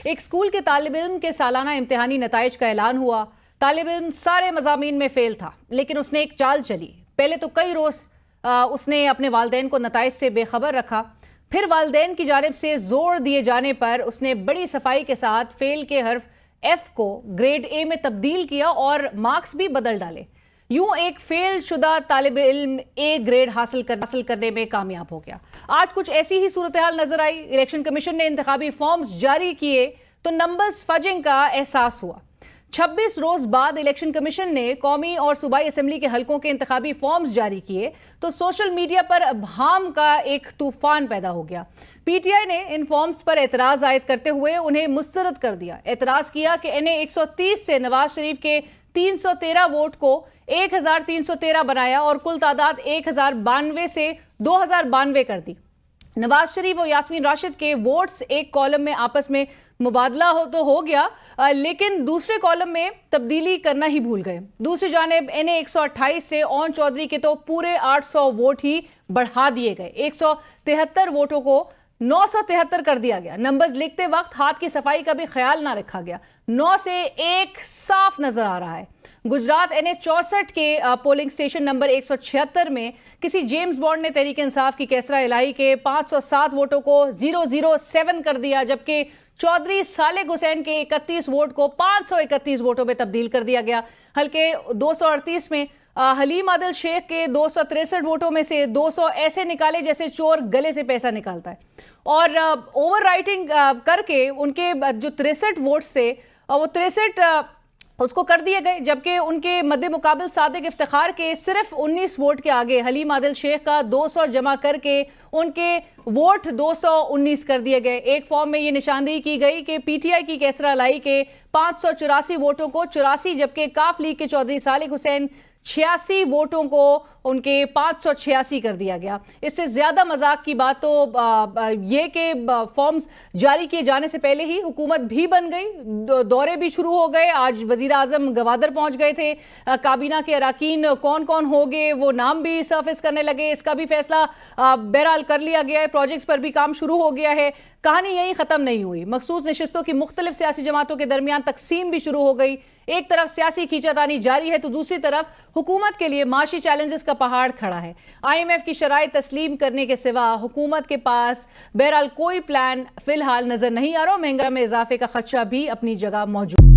ایک اسکول کے طالب علم کے سالانہ امتحانی نتائج کا اعلان ہوا۔ طالب علم سارے مضامین میں فیل تھا، لیکن اس نے ایک چال چلی۔ پہلے تو کئی روز اس نے اپنے والدین کو نتائج سے بے خبر رکھا، پھر والدین کی جانب سے زور دیے جانے پر اس نے بڑی صفائی کے ساتھ فیل کے حرف ایف کو گریڈ اے میں تبدیل کیا اور مارکس بھی بدل ڈالے۔ یوں ایک فیل شدہ طالب علم اے گریڈ حاصل کرنے میں کامیاب ہو گیا۔ آج کچھ ایسی ہی صورتحال نظر آئی۔ الیکشن کمیشن نے انتخابی فارمز جاری کیے تو نمبرز فجنگ کا احساس ہوا۔ 26 روز بعد الیکشن کمیشن نے قومی اور صوبائی اسمبلی کے حلقوں کے انتخابی فارمز جاری کیے تو سوشل میڈیا پر ابہام کا ایک طوفان پیدا ہو گیا۔ پی ٹی آئی نے ان فارمز پر اعتراض عائد کرتے ہوئے انہیں مسترد کر دیا۔ اعتراض کیا کہ انہیں 130 سے نواز شریف کے 313 ووٹ کو 1313 بنایا اور کل تعداد 1092 سے 2092 کر دی۔ نواز شریف اور یاسمین راشد کے ووٹس ایک کالم میں آپس میں مبادلہ تو ہو گیا، لیکن دوسرے کالم میں تبدیلی کرنا ہی بھول گئے۔ دوسری جانب این اے 128 سے اون چودھری کے تو پورے 800 ووٹ ہی بڑھا دیے گئے۔ 173 ووٹوں کو 973 کر دیا گیا۔ نمبرز لکھتے وقت ہاتھ کی صفائی کا بھی خیال نہ رکھا گیا۔ 9 سے 1 صاف نظر آ رہا ہے۔ گجرات این اے 64 کے پولنگ سٹیشن نمبر 176 میں کسی جیمز بانڈ نے تحریک انصاف کی کیسرا الہی کے 507 ووٹوں کو 007 کر دیا، جبکہ چودھری صالح حسین کے 31 ووٹ کو 531 ووٹوں میں تبدیل کر دیا گیا۔ حلقے 238 میں حلیم عادل شیخ کے 263 ووٹوں میں سے 200 ایسے نکالے جیسے چور گلے سے پیسہ نکالتا ہے، اور اوور رائٹنگ کر کے ان کے جو 63 ووٹس تھے وہ 63 اس کو کر دیے گئے، جبکہ ان کے مد مقابل صادق افتخار کے صرف 19 ووٹ کے آگے حلیم عادل شیخ کا 200 جمع کر کے ان کے ووٹ 219 کر دیے گئے۔ ایک فارم میں یہ نشاندہی کی گئی کہ پی ٹی آئی کی کیسرا الہی کے 584 ووٹوں کو 84، جبکہ کاف لیگ کے چودھری صالح حسین 86 ووٹوں کو ان کے 586 کر دیا گیا۔ اس سے زیادہ مذاق کی بات تو یہ کہ فارمز جاری کیے جانے سے پہلے ہی حکومت بھی بن گئی، دورے بھی شروع ہو گئے۔ آج وزیر اعظم گوادر پہنچ گئے تھے، کابینہ کے اراکین کون کون ہوں گے وہ نام بھی سرفیس کرنے لگے۔ اس کا بھی فیصلہ بہرحال کر لیا گیا ہے، پروجیکٹس پر بھی کام شروع ہو گیا ہے۔ کہانی یہی ختم نہیں ہوئی، مخصوص نشستوں کی مختلف سیاسی جماعتوں کے درمیان تقسیم بھی شروع ہو گئی۔ ایک طرف سیاسی کھینچاتانی جاری ہے تو دوسری طرف حکومت کے لیے معاشی چیلنجز کا پہاڑ کھڑا ہے۔ آئی ایم ایف کی شرائط تسلیم کرنے کے سوا حکومت کے پاس بہرحال کوئی پلان فی الحال نظر نہیں آ رہا۔ مہنگائی میں اضافے کا خدشہ بھی اپنی جگہ موجود